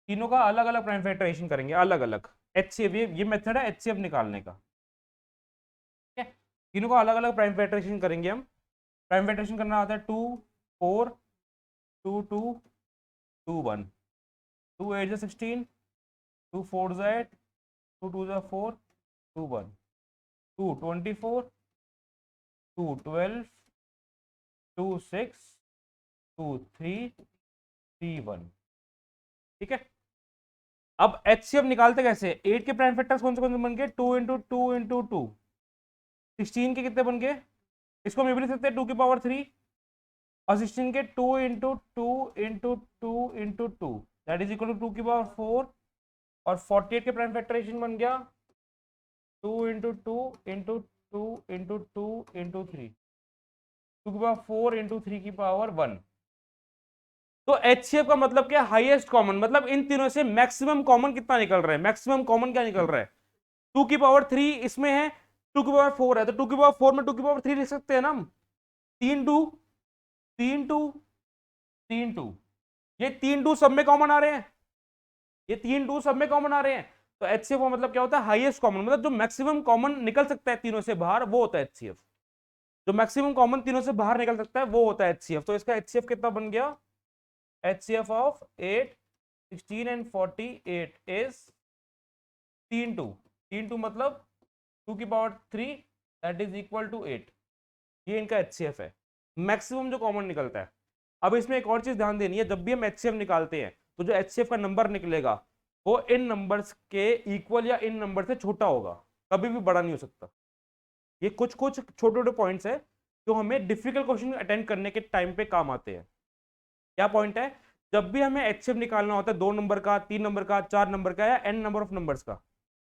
तीनों का अलग अलग प्राइम फैक्टराइजेशन करेंगे, अलग अलग एचसीएफ। ये मेथड है एचसीएफ निकालने का, ठीक है। तीनों का अलग अलग प्राइम फैक्टराइजेशन करेंगे हम। प्राइम फैक्टराइजेशन करना आता है 2, 4, 2, 2, 2, 1, 2 8 16, 2 4 8, 2 2 4, 2 1, 2 24, 2 12, 2 6, 2 3, 3 1, ठीक है। अब एचसीएफ निकालते कैसे, 8 के प्राइम फैक्टर्स कौन से बन गए, 2 इंटू 2 इंटू 2, 16 के कितने बन गए, इसको हम भी लिख सकते हैं 2 की पावर 3, और 16 के 2 into 2 into 2 into 2, that is equal to 2 की पावर 4, और 48 के प्राइम फैक्टराइजेशन बन गया 2 इंटू 2 इंटू 2 इंटू 2 इंटू 3, 2 की पावर 4 इंटू 3 की पावर 1। तो एचसीएफ का मतलब क्या, हाईएस्ट कॉमन, मतलब इन तीनों से मैक्सिमम कॉमन कितना निकल रहा है, मैक्सिमम कॉमन क्या निकल रहा है, 2 की पावर 3 इसमें है, 2 की पावर 4 है, तो 2 की पावर 4 में 2 की पावर 3 लिख सकते हैं ना हम, 3 2, 3 2, 3 2, ये 3 2 सब में कॉमन आ रहे हैं, ये 3 2 सब में कॉमन आ रहे हैं। तो एचसीएफ का मतलब क्या होता है, हाईएस्ट कॉमन, मतलब जो मैक्सिमम कॉमन निकल सकता है तीनों से बाहर, वो होता है एचसीएफ। जो मैक्सिमम कॉमन तीनों से बाहर निकल सकता है वो होता है एचसीएफ। तो इसका एचसीएफ कितना बन गया, HCF of 8, 16 and 48 is 3 2, 3 2 मतलब 2 की power 3 that is equal to 8, ये इनका HCF है, मैक्सिमम जो कॉमन निकलता है। अब इसमें एक और चीज ध्यान देनी है, जब भी हम HCF निकालते हैं तो जो HCF का नंबर निकलेगा वो इन नंबर्स के इक्वल या इन नंबर से छोटा होगा, कभी भी बड़ा नहीं हो सकता। ये कुछ कुछ छोटे छोटे पॉइंट्स है जो हमें डिफिकल्ट क्वेश्चन अटेंड करने के टाइम पे काम आते हैं। क्या पॉइंट है, जब भी हमें एचसीएफ निकालना होता है 2 नंबर का, 3 नंबर का, 4 नंबर का, या एन नंबर ऑफ नंबर्स का,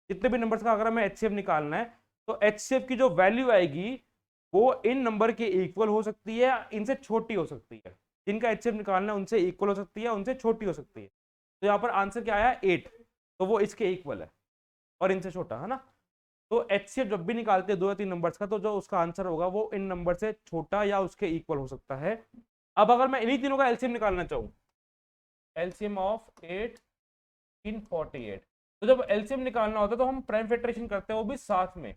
जितने भी नंबर्स का अगर हमें एचसीएफ निकालना है, तो एचसीएफ की जो वैल्यू आएगी वो इन नंबर के इक्वल हो सकती है, इनसे छोटी हो सकती है। जिनका एचसीएफ निकालना है उनसे इक्वल हो सकती है, उनसे छोटी हो सकती है। तो यहाँ पर आंसर क्या आया 8, तो वो इसके इक्वल है और इनसे छोटा है ना। तो एचसीएफ जब भी निकालते हैं 2 या 3 नंबर्स का, तो जो उसका आंसर होगा वो इन नंबर से छोटा या उसके इक्वल हो सकता है। अब अगर मैं इन्हीं तीनों का एलसीएम निकालना चाहूँ, एलसीएम ऑफ 8 इन 48, तो जब एलसीएम निकालना होता है तो हम प्राइम फैक्टराइजेशन करते हैं वो भी साथ में,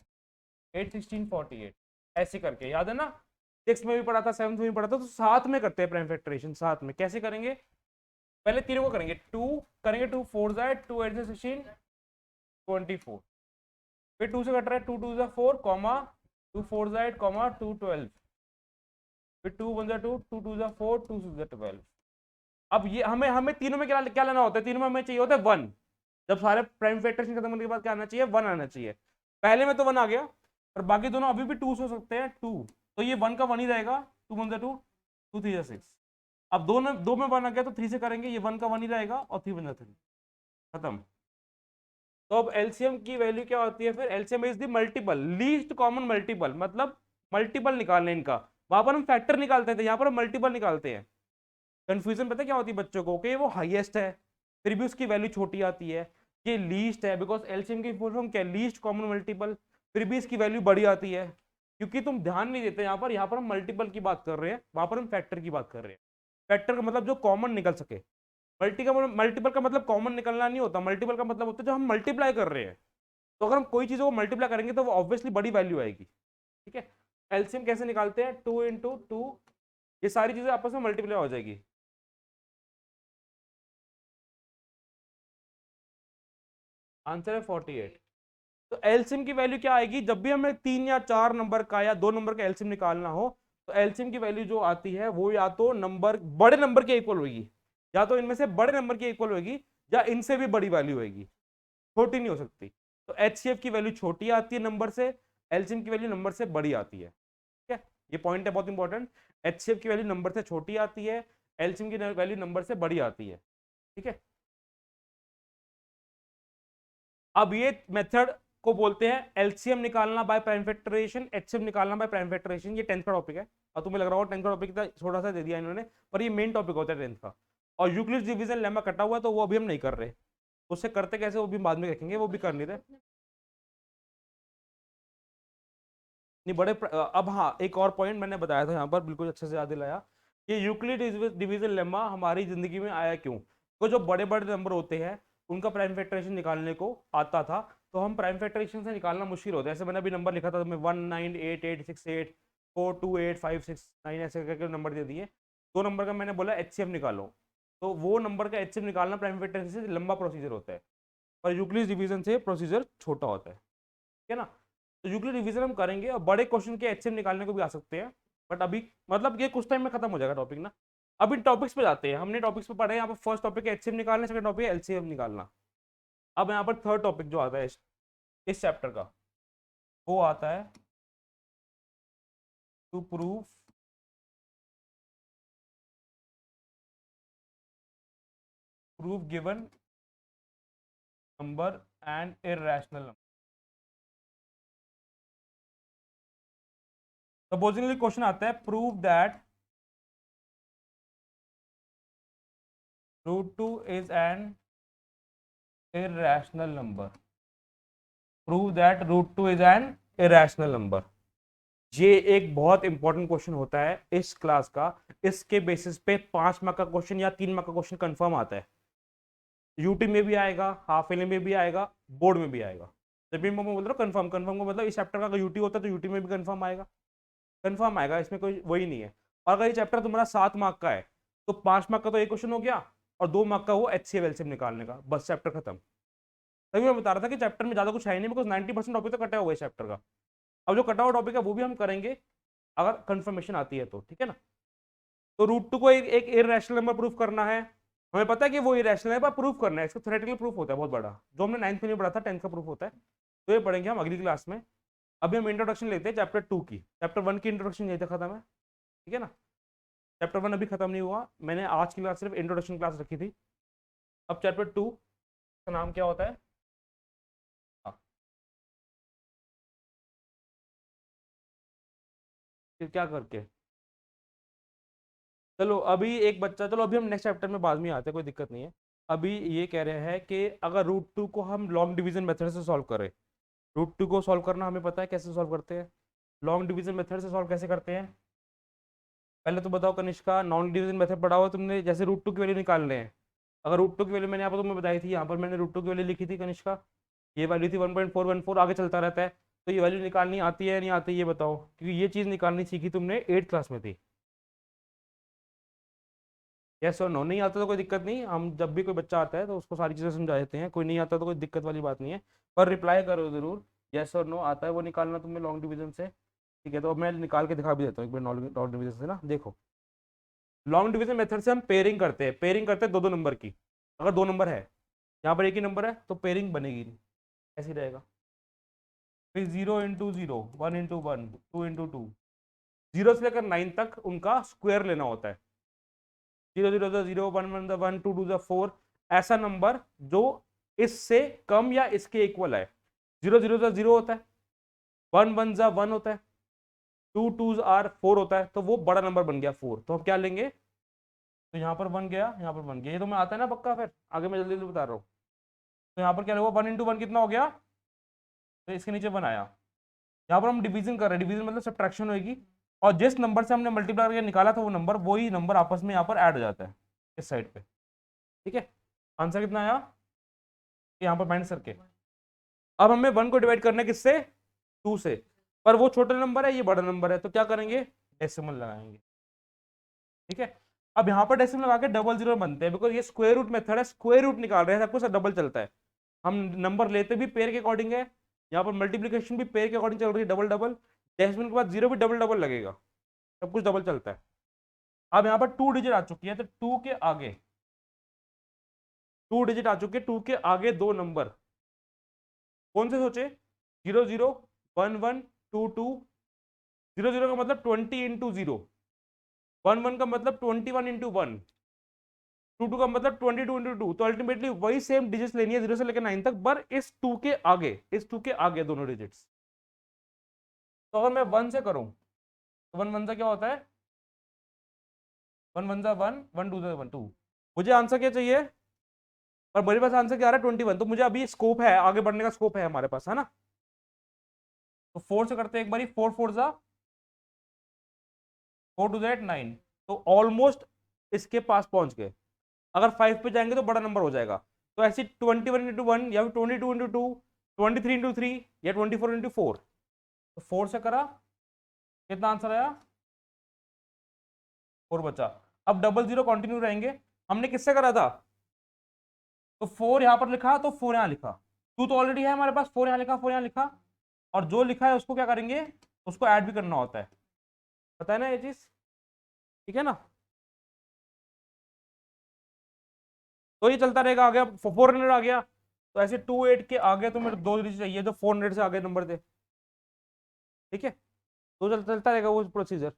8 16 48 ऐसे करके, याद है ना, 6 में भी पढ़ा था, 7th में भी पढ़ा था, तो साथ में करते हैं प्राइम फैक्टराइजेशन, साथ में कैसे करेंगे, पहले तीनों को करेंगे, 2 करेंगे, 2 4 ज़ाइड 2 8 16 24, फिर 2 से कट रहा है, 2 2 4 कॉमा 2 4 ज़ाइड कॉमा 2 12, फिर 2 1 2 2 2 4 2 6 12। अब ये हमें हमें तीनों में क्या क्या लेना होता है, तीनों में हमें चाहिए होता है 1। जब सारे प्राइम फैक्टर्स खत्म होने के बाद क्या आना चाहिए, 1 आना चाहिए। पहले में तो 1 आ गया, और बाकी दोनों अभी भी 2 हो सकते हैं, 2, तो ये 1 का 1 ही रहेगा, 2 1 2 2 3 6। अब दो में 1 आ गया तो 3 से करेंगे, ये 1 का 1 ही रहेगा, और 3 1 3, खत्म। तो अब एलसीएम की वैल्यू क्या होती है फिर, LCM is the multiple, least common multiple, मतलब मल्टीपल निकालने इनका। वहां पर हम फैक्टर निकालते थे, यहाँ पर हम मल्टीपल निकालते हैं। कंफ्यूजन पता क्या होती है बच्चों को, कि वो हाईएस्ट है फिर भी उसकी वैल्यू छोटी आती है, ये लीस्ट है, बिकॉज एलसीएम की फुल फॉर्म क्या है, लीस्ट कॉमन मल्टीपल, फिर भी इसकी वैल्यू बड़ी आती है। क्योंकि तुम ध्यान नहीं देते, यहाँ पर हम मल्टीपल की बात कर रहे हैं, वहां पर हम फैक्टर की बात कर रहे हैं। फैक्टर का मतलब जो कॉमन निकल सके, मल्टीपल का मतलब कॉमन निकलना नहीं होता, मल्टीपल का मतलब होता है जो हम मल्टीप्लाई कर रहे हैं। तो अगर हम कोई चीज़ों को मल्टीप्लाई करेंगे तो वो ऑब्वियसली बड़ी वैल्यू आएगी, ठीक है। एलसीएम कैसे निकालते हैं, 2 इंटू 2, ये सारी चीज़ें आपस में मल्टीप्लाई हो जाएगी। आंसर है 48। तो एलसीएम की वैल्यू क्या आएगी, जब भी हमें 3 या 4 नंबर का या 2 नंबर का एलसीएम निकालना हो, तो एलसीएम की वैल्यू जो आती है वो या तो नंबर बड़े नंबर के इक्वल होगी, या तो इनमें से बड़े नंबर की इक्वल होगी, या इनसे भी बड़ी वैल्यू होगी, छोटी नहीं हो सकती। तो एचसीएफ की वैल्यू छोटी आती है नंबर से, एलसीएम की वैल्यू नंबर से बड़ी आती है, ठीक है। ये पॉइंट है बहुत इंपॉर्टेंट, एचसीएफ की वैल्यू नंबर से छोटी आती है, एलसीएम की वैल्यू नंबर से बड़ी आती है, ठीक है। अब ये मेथड को बोलते हैं एलसीएम निकालना बाय प्राइम फैक्टराइजेशन, एचसीएफ निकालना बाय प्राइम फैक्टराइजेशन। ये 10th का टॉपिक है, और तुम्हें लग रहा होगा 10th का टॉपिक थोड़ा सा दे दिया इन्होंने, पर ये मेन टॉपिक होता है 10th का। और यूक्लिड डिवीजन लेमा कटा हुआ है, तो वो अभी हम नहीं कर रहे, उससे करते कैसे वो भी बाद में देखेंगे, वो भी कर नहीं रहे। नहीं बड़े अब हाँ, एक और पॉइंट मैंने बताया था यहाँ पर, बिल्कुल अच्छे से याद दिलाया, कि यूक्लिड डिवीजन लेमा हमारी जिंदगी में आया क्यों। तो जो बड़े बड़े नंबर होते हैं उनका प्राइम फैक्टराइजेशन निकालने को आता था, तो हम प्राइम फैक्टराइजेशन से निकालना मुश्किल होता है। ऐसे मैंने अभी नंबर लिखा था, तो मैं 198868428569 ऐसे करके नंबर दे दिए। 2 नंबर का मैंने बोला एचसीएफ निकालो, तो वो नंबर का एचसीएफ निकालना प्राइम फैक्टराइजेशन से लंबा प्रोसीजर होता है, पर यूक्लिड डिवीजन से प्रोसीजर छोटा होता है, ठीक है ना। तो यूक्लिड डिवीजन हम करेंगे, और बड़े क्वेश्चन के एचसीएम निकालने को भी आ सकते हैं, बट अभी मतलब ये कुछ टाइम में खत्म हो जाएगा टॉपिक ना। अब इन टॉपिक्स पे जाते हैं, हमने टॉपिक्स पे पढ़े, यहाँ पर फर्स्ट टॉपिक है एचसीएम निकालना, सेकंड टॉपिक है एलसीएम निकालना। अब यहाँ पर थर्ड टॉपिक जो आता है इस चैप्टर का, वो आता है to proof given number and irrational number. Supposingly question आता है, prove that √2 is an irrational number, prove that √2 is an irrational number। ये एक बहुत इंपॉर्टेंट क्वेश्चन होता है इस क्लास का, इसके बेसिस पे 5 मार्क का क्वेश्चन या 3 मार्क का क्वेश्चन कंफर्म आता है। यूटी में भी आएगा, हाफ एल में भी आएगा, बोर्ड में भी आएगा। जब भी मैं बोल रहा हूँ कंफर्म, कंफर्म का मतलब इस चैप्टर का अगर यूटी होता है तो यूटी में भी कंफर्म आएगा, कंफर्म आएगा, इसमें कोई वही नहीं है। और अगर ये चैप्टर तुम्हारा 7 मार्क का है, तो 5 मार्क का तो एक क्वेश्चन हो गया, और 2 मार्क का वो एचसीएफ एलसीएम निकालने का, बस चैप्टर खत्म। तभी मैं बता रहा था कि चैप्टर में ज्यादा कुछ है नहीं, बिकॉज 90% टॉपिक तो कटा हुआ है इस चैप्टर का। अब जो कटा हुआ टॉपिक है वो भी हम करेंगे अगर कंफर्मेशन आती है तो, ठीक है ना। तो √2 को एक इररेशनल नंबर प्रूफ करना है, हमें पता है कि वो इररेशनल है, पर प्रूफ करना है, इसका थ्योरेटिकल प्रूफ होता है बहुत बड़ा, जो हमने 9th में नहीं पढ़ा था, 10th का प्रूफ होता है। तो ये पढ़ेंगे हम अगली क्लास में। अभी हम इंट्रोडक्शन लेते हैं चैप्टर 2 की। चैप्टर 1 की इंट्रोडक्शन यही तक खत्म है, ठीक है ना। चैप्टर 1 अभी खत्म नहीं हुआ, मैंने आज की क्लास सिर्फ इंट्रोडक्शन क्लास रखी थी। अब चैप्टर 2 का नाम क्या होता है, हाँ, फिर क्या करके, चलो अभी एक बच्चा, चलो अभी हम नेक्स्ट चैप्टर में बाद में आते हैं, कोई दिक्कत नहीं है। अभी ये कह रहे हैं कि अगर √2 को हम लॉन्ग डिवीजन मेथड से सॉल्व करें, √2 को सॉल्व करना हमें पता है कैसे सॉल्व करते हैं, लॉन्ग डिवीजन मेथड से सॉल्व कैसे करते हैं। पहले तो बताओ कनिष्का, नॉन डिवीजन मेथड पढ़ा हुआ तुमने, जैसे √2 की वैल्यू निकालने हैं। अगर √2 की वैल्यू मैंने यहाँ पर तुम्हें बताई थी, यहाँ पर मैंने √2 की वैल्यू लिखी थी कनिष्का, ये वैल्यू थी 1.414, आगे चलता रहता है। तो ये वैल्यू निकालनी आती है नहीं आती, ये बताओ, क्योंकि ये चीज़ निकालनी सीखी तुमने 8th क्लास में थी। यस और नो, नहीं आता तो कोई दिक्कत नहीं, हम जब भी कोई बच्चा आता है तो उसको सारी चीज़ें समझा देते हैं, कोई नहीं आता तो कोई दिक्कत वाली बात नहीं है, पर रिप्लाई करो जरूर। यस और नो आता है वो निकालना तुम्हें लॉन्ग डिवीजन से, ठीक है। तो अब मैं निकाल के दिखा भी देता हूँ एक बार लॉन्ग डिवीजन से ना। देखो लॉन्ग डिवीजन मेथड से हम पेयरिंग करते हैं, पेयरिंग करते हैं दो दो नंबर की। अगर दो नंबर है, यहाँ पर एक ही नंबर है तो पेयरिंग बनेगी नहीं, ऐसे ही रहेगा। फिर 0 × 0, 1 × 1, 2 × 2, 0 से लेकर 9 तक उनका स्क्वायर लेना होता है। 0 0 0 1 1 1 2 2 4, ऐसा नंबर जो इससे कम या इसके इक्वल है। 0 0 0 होता है, 1 1 1 होता है, 2 2 4 होता है, तो वो बड़ा नंबर बन गया 4। तो हम क्या लेंगे, तो यहाँ पर 1 गया, यहाँ पर 1 गया, ये तो मैं आता है ना पक्का, फिर आगे मैं जल्दी जल्दी बता रहा हूँ। तो यहाँ पर क्या होगा, 1 × 1 कितना हो गया, तो इसके नीचे 1 आया। यहाँ पर हम डिवीजन कर रहे हैं, डिवीजन मतलब सब्ट्रैक्शन होगी, और जिस नंबर से हमने मल्टीप्लाई करके निकाला था वो नंबर, वही नंबर आपस में यहाँ पर ऐड हो जाता है इस साइड पे, ठीक है। आंसर कितना आया, यहाँ पर माइनस करके। अब हमें 1 को डिवाइड करना है किससे, 2 से, पर वो छोटा नंबर है ये बड़ा नंबर है, तो क्या करेंगे, डेसिमल लगाएंगे, ठीक है। अब यहाँ पर डेसिमल लगा के डबल जीरो बनते हैं, बिकॉज ये स्क्वायर रूट मेथड है, स्क्वायर रूट निकाल रहे हैं, सब कुछ डबल चलता है। हम नंबर लेते भी पेयर के अकॉर्डिंग है, यहाँ पर मल्टीप्लीकेशन भी पेयर के अकॉर्डिंग चल रही है, डबल डबल, डेसिमल के बाद जीरो भी डबल डबल लगेगा, सब कुछ डबल चलता है। अब यहाँ पर 2 डिजिट आ चुकी है, तो 2 के आगे 2 डिजिट आ चुके, 2 के आगे दो नंबर कौन से सोचे, 0 0 1 1 2 2, 0 0 का मतलब 20 × 0, 1 1 का मतलब 21 × 1, 2 2 का मतलब 22 × 2, तो अल्टीमेटली वही सेम डिजिट्स लेनी है 0 से लेकर 9 तक, पर इस 2 के आगे, इस 2 के आगे दोनों डिजिट्स। तो अगर मैं 1 से करूं तो 1 1 सा क्या होता है, 1 1 सा 1, 1 2 सा 1 2। मुझे आंसर क्या चाहिए, और मेरे पास आंसर क्या आ रहा है 21, तो मुझे अभी स्कोप है, आगे बढ़ने का स्कोप है हमारे पास, है ना। तो 4 से करते हैं एक बारी, 4 4 सा 4 2 8 9, तो ऑलमोस्ट इसके पास पहुंच गए। अगर 5 पे जाएंगे तो बड़ा नंबर हो जाएगा, तो ऐसे 21 × 1 या 22 × 2, 23 × 3 या 24 × 4, तो 4 से करा, कितना आंसर आया, 4 बचा। अब डबल जीरो कंटिन्यू रहेंगे, हमने किससे करा था, तो 4 यहां पर लिखा तो 4 यहां लिखा, 2 तो ऑलरेडी है हमारे पास, 4 यहां लिखा 4 यहां लिखा, और जो लिखा है उसको क्या करेंगे, उसको ऐड भी करना होता है, पता है ना ये चीज, ठीक है ना। तो ये चलता रहेगा, आ गया 400 आ गया, तो ऐसे 28 के आगे तो मेरे दो डिजिट चाहिए, जो 400 से आगे नंबर थे, ठीक है। तो चलता रहेगा वो प्रोसीजर।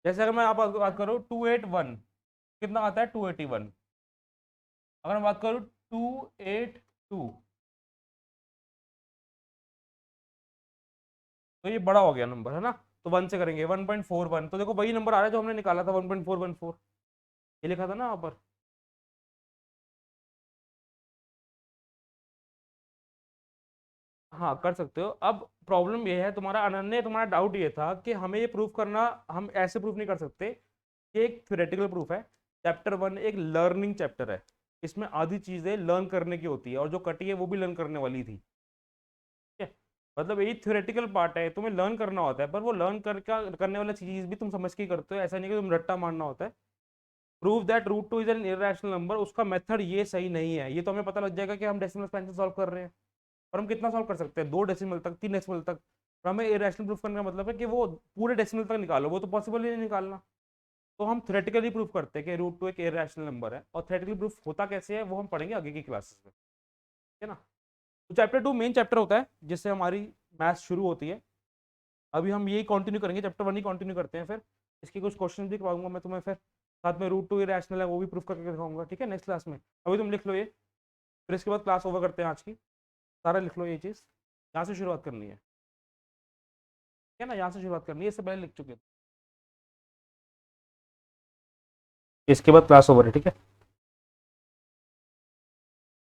जैसे अगर मैं आप बात करूँ 281, कितना आता है 281, अगर मैं बात करूँ 282, तो ये बड़ा हो गया नंबर, है ना। तो 1 से करेंगे 1.41, तो देखो वही नंबर आ रहा है जो हमने निकाला था 1.414, ये लिखा था ना यहाँ पर। हाँ कर सकते हो। अब प्रॉब्लम ये है तुम्हारा अनन्य, तुम्हारा डाउट ये था कि हमें ये प्रूफ करना, हम ऐसे प्रूफ नहीं कर सकते, ये एक थ्योरेटिकल प्रूफ है। चैप्टर 1 एक लर्निंग चैप्टर है, इसमें आधी चीजें लर्न करने की होती है, और जो कटी है वो भी लर्न करने वाली थी, ठीक है। मतलब यही थ्योरेटिकल पार्ट है, तुम्हें लर्न करना होता है, पर वो लर्न करने वाला चीज भी तुम समझ के ही करते हो, ऐसा नहीं कि तुम रट्टा मारना होता है। Prove that √2 is an irrational number, उसका मेथड ये सही नहीं है, ये तो हमें पता लग जाएगा कि हम डेसिमल एक्सपेंशन सॉल्व कर रहे हैं, और हम कितना सॉल्व कर सकते हैं, 2 डेसिमल तक, 3 डेसिमल तक। और हमें इरेशनल प्रूफ करने का मतलब है कि वो पूरे डेसिमल तक निकालो, वो तो पॉसिबल ही नहीं निकालना। तो हम थ्योरेटिकली प्रूफ करते हैं कि √2 एक इरेशनल नंबर है, और थ्योरेटिकली प्रूफ होता कैसे है वो हम पढ़ेंगे आगे की क्लासेस में, ठीक है ना। तो चैप्टर 2 मेन चैप्टर होता है जिससे हमारी मैथ्स शुरू होती है। अभी हम यही कंटिन्यू करेंगे, चैप्टर 1 ही कंटिन्यू करते हैं, फिर इसके कुछ क्वेश्चन भी करवाऊंगा मैं तुम्हें, फिर साथ में √2 इरेशनल है वो भी प्रूफ करके दिखाऊंगा, ठीक है, नेक्स्ट क्लास में। अभी तुम लिख लो ये, फिर इसके बाद क्लास ओवर करते हैं आज की। सारा लिख लो ये चीज़, यहाँ से शुरुआत करनी है, ठीक है ना, यहाँ से शुरुआत करनी है, इससे पहले लिख चुके थे। इसके बाद क्लास ओवर है, ठीक है।